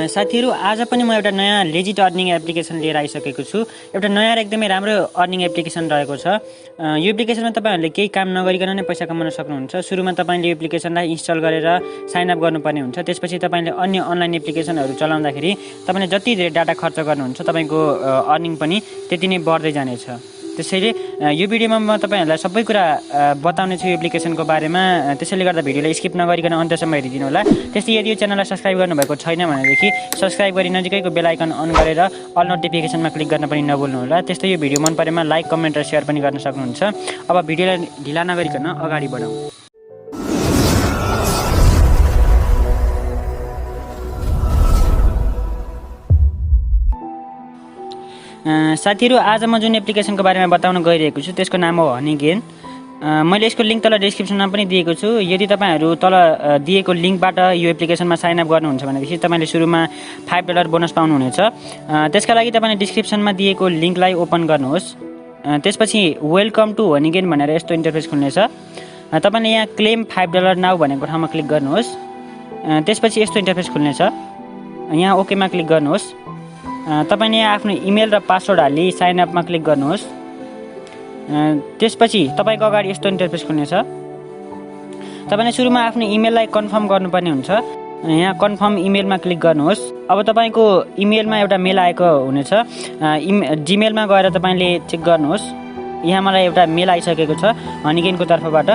साथीहरु आज पनि म एउटा नयाँ लेजिट अर्निङ एप्लिकेसन लिएर आइसकेको छु। एउटा नयाँ र एकदमै राम्रो अर्निङ एप्लिकेसन रहेको छ। यो एप्लिकेसनमा तपाईहरुले केही काम नगरिकन नै पैसा कमाउन सक्नुहुन्छ। सुरुमा तपाईले यो एप्लिकेसनलाई इन्स्टल गरेर साइन अप गर्नुपर्ने हुन्छ। त्यसपछि तपाईले अन्य अनलाइन एप्लिकेसनहरु चलाउँदाखेरि तपाईले जति धेरै डाटा खर्च गर्नुहुन्छ तपाईको अर्निङ पनि त्यति नै बढ्दै जानेछ। त्यसैले यो भिडियोमा म तपाईहरुलाई सबै कुरा बताउने छु यो एप्लिकेसनको बारेमा। त्यसैले गर्दा भिडियोलाई स्किप नगरिकन अन्त्यसम्म हेरिदिनु होला। त्यस्तै यदि यो च्यानललाई सब्स्क्राइब गर्नुभएको छैन भनेदेखि सब्स्क्राइब गरी नजिकैको बेल आइकन अन गरेर अल नोटिफिकेसनमा क्लिक गर्न पनि नभुल्नु होला। त्यस्तै यो भिडियो मन परेमा लाइक, कमेन्ट र शेयर पनि गर्न सक्नुहुन्छ। अब भिडियोलाई ढिला नगरिकन अगाडि बढौं। साथीहरु आज म जुन एप्लिकेसनको बारेमा बताउन गइरहेको छु त्यसको नाम हो हनीगेन। मैले यसको लिंक तल डिस्क्रिप्सनमा पनि दिएको छु। यदि तपाईहरु तल दिएको लिंकबाट यो एप्लिकेसनमा साइन अप गर्नुहुन्छ भनेदेखि तपाईले सुरुमा $5 बोनस पाउनुहुनेछ। त्यसका लागि तपाईले डिस्क्रिप्सनमा दिएको लिंकलाई ओपन गर्नुहोस्। त्यसपछि वेलकम टु हनीगेन भनेर यस्तो इन्टरफेस खुल्नेछ। तपाईले यहाँ क्लेम $5 नाउ भनेको ठाउँमा क्लिक गर्नुहोस्। त्यसपछि यस्तो इन्टरफेस खुल्नेछ। यहाँ ओके मा क्लिक गर्नुहोस्। तपाईले यहाँ आफ्नो इमेल र पासवर्ड हाली साइन अप मा क्लिक गर्नुहोस्। त्यसपछि तपाईको अगाडि यस्तो इन्टरफेस खुल्नेछ। तपाईले सुरुमा आफ्नो इमेललाई कन्फर्म गर्नुपर्ने हुन्छ। यहाँ कन्फर्म इमेलमा क्लिक गर्नुहोस्। अब तपाईको इमेलमा एउटा मेल आएको हुनेछ। जीमेलमा गएर तपाईले चेक गर्नुहोस्। यहाँ मलाई एउटा मेल आइसकेको छ हनीगेनको तर्फबाट।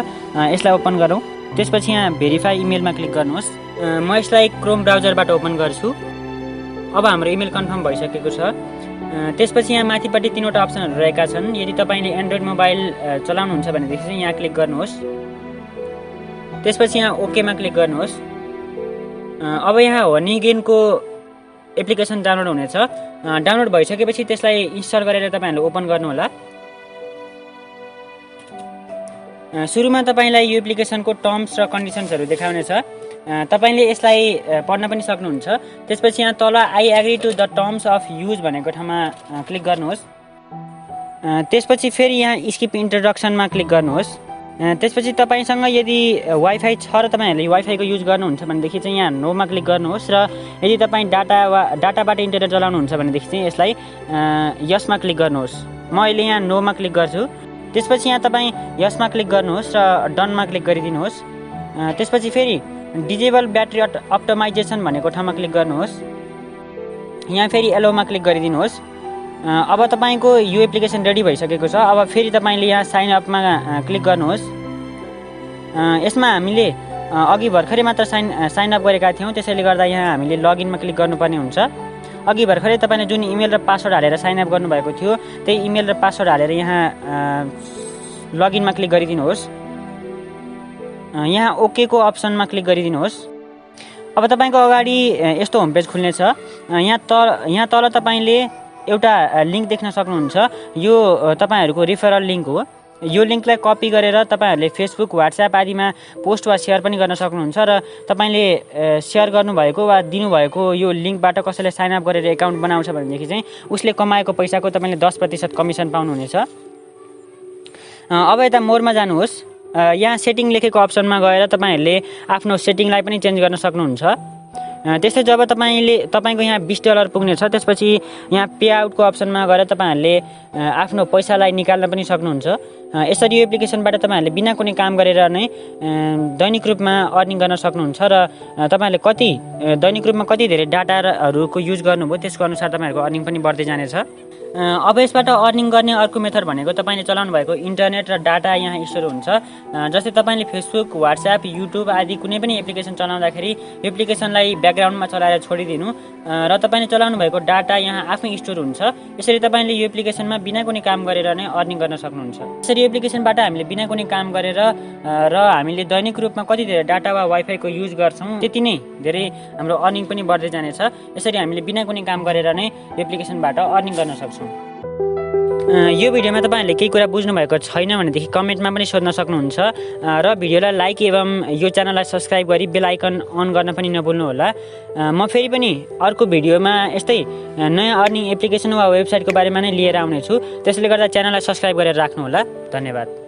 यसलाई ओपन गरौँ। त्यसपछि यहाँ भेरिफाई इमेलमा क्लिक गर्नुहोस्। म यसलाई क्रोम ब्राउजरबाट ओपन गर्छु। अब हाम्रो इमेल कन्फर्म भइसकेको छ। त्यसपछि यहाँ माथिपट्टि तीनवटा अप्सनहरु रहेका छन्। यदि तपाईले एन्ड्रोइड मोबाइल चलाउनुहुन्छ भनेदेखि चाहिँ यहाँ क्लिक गर्नुहोस्। त्यसपछि यहाँ ओके मा क्लिक गर्नुहोस्। अब यहाँ हनीगेनको एप्लिकेसन डाउनलोड हुनेछ। डाउनलोड भइसकेपछि त्यसलाई इन्स्टल गरेर तपाईहरुले ओपन गर्नु होला। सुरुमा तपाईलाई यो एप्लिकेसनको टर्म्स र कन्डिसन्सहरु देखाउनेछ। तपाईले यसलाई पढ्न पनि सक्नुहुन्छ। त्यसपछि यहाँ तल I agree to the terms of use भनेको ठाउँमा क्लिक गर्नुहोस्। त्यसपछि फेरि यहाँ स्किप इन्ट्रोडक्सनमा क्लिक गर्नुहोस्। त्यसपछि तपाईसँग यदि वाइफाई छ र तपाईहरुले वाइफाई को युज गर्नुहुन्छ भनेदेखि चाहिँ यहाँ नो मा क्लिक गर्नुहोस् र यदि तपाई डाटाबाट इन्टरनेट चलाउनुहुन्छ भनेदेखि चाहिँ यसलाई यस मा क्लिक गर्नुहोस्। म अहिले यहाँ नो मा क्लिक गर्छु। त्यसपछि यहाँ तपाई यस मा क्लिक गर्नुहोस् र डन मा क्लिक गरिदिनुहोस्। त्यसपछि फेरि डिजेबल ब्याट्री अप्टिमाइजेसन भनेको ठाउँमा क्लिक गर्नुहोस्। यहाँ फेरि एलो मा क्लिक गरिदिनुहोस्। अब तपाईको यो एप्लिकेसन रेडी भइसकेको छ। अब फेरि तपाईले यहाँ साइन अप मा क्लिक गर्नुहोस्। यसमा हामीले अघि भर्खरै मात्र साइन अप गरेका थियौं। त्यसैले गर्दा यहाँ हामीले लगइन मा क्लिक गर्नुपर्ने हुन्छ। अघि भर्खरै तपाईले जुन इमेल र पासवर्ड हालेर साइन अप गर्नुभएको थियो त्यही इमेल र पासवर्ड हालेर यहाँ लगइन मा क्लिक गरिदिनुहोस्। यहाँ ओके को अप्सनमा क्लिक गरिदिनुहोस्। अब तपाईको अगाडि यस्तो होम पेज खुल्नेछ। यहाँ तल तपाईले एउटा लिंक देख्न सक्नुहुन्छ। यो तपाईहरुको रेफरल लिंक हो। यो लिंकलाई कपी गरेर तपाईहरुले फेसबुक, व्हाट्सएप आदिमा पोस्ट वा शेयर पनि गर्न सक्नुहुन्छ र तपाईले शेयर गर्नुभएको वा दिनुभएको यो लिंकबाट कसैले साइन अप गरेर एकाउन्ट बनाउँछ भनेदेखि चाहिँ उसले कमाएको पैसाको तपाईले 10% कमिसन पाउनुहुनेछ। अब यता मोरमा जानुहोस्। यहाँ सेटिङ लेखेको अप्सनमा गएर तपाईहरुले आफ्नो सेटिङलाई पनि चेन्ज गर्न सक्नुहुन्छ। त्यस्तै जब तपाईको यहाँ $20 पुग्नेछ त्यसपछि यहाँ पे आउटको अप्सनमा गएर तपाईहरुले आफ्नो पैसालाई निकाल्न पनि सक्नुहुन्छ। यसरी यो एप्लिकेसनबाट तपाईहरुले बिना कुनै काम गरेर नै दैनिक रूपमा अर्निङ गर्न सक्नुहुन्छ र तपाईहरुले दैनिक रूपमा कति धेरै डाटाहरुको युज गर्नुभयो त्यसको अनुसार तपाईहरुको अर्निङ पनि बढ्दै जानेछ। अब यसबाट अर्निङ गर्ने अर्को मेथड भनेको तपाईले चलाउनु भएको इन्टरनेट र डाटा यहाँ स्टोर हुन्छ। जस्तै तपाईले फेसबुक, व्हाट्सएप, युट्युब आदि कुनै पनि एप्लिकेसन चलाउँदाखेरि यो एप्लिकेसनलाई ब्याकग्राउन्डमा चलाएर छोडिदिनु र तपाईले चलाउनु भएको डाटा यहाँ आफै स्टोर हुन्छ। यसरी तपाईले यो एप्लिकेसनमा बिना कुनै काम गरेर नै अर्निङ गर्न सक्नुहुन्छ। यसरी यो एप्लिकेसनबाट हामीले बिना कुनै काम गरेर र हामीले दैनिक रूपमा कति धेरै डाटा वा वाइफाई को युज गर्छौं त्यति नै धेरै हाम्रो अर्निङ पनि बढ्दै जानेछ। यसरी हामीले बिना कुनै काम गरेर नै यो एप्लिकेसनबाट अर्निङ गर्न सक्छौं। यो भिडियोमा तपाईहरुले केही कुरा बुझ्नु भएको छैन भनेदेखि कमेन्टमा पनि सोध्न सक्नुहुन्छ र भिडियोलाई लाइक एवं यो च्यानललाई सब्स्क्राइब गरी बेल आइकन अन गर्न पनि नभुल्नु होला। म फेरि पनि अर्को भिडियोमा यस्तै नयाँ अर्निङ एप्लिकेसन वा वेबसाइटको बारेमा नै लिएर आउने छु। त्यसैले गर्दा च्यानललाई सब्स्क्राइब गरेर राख्नु होला। धन्यवाद।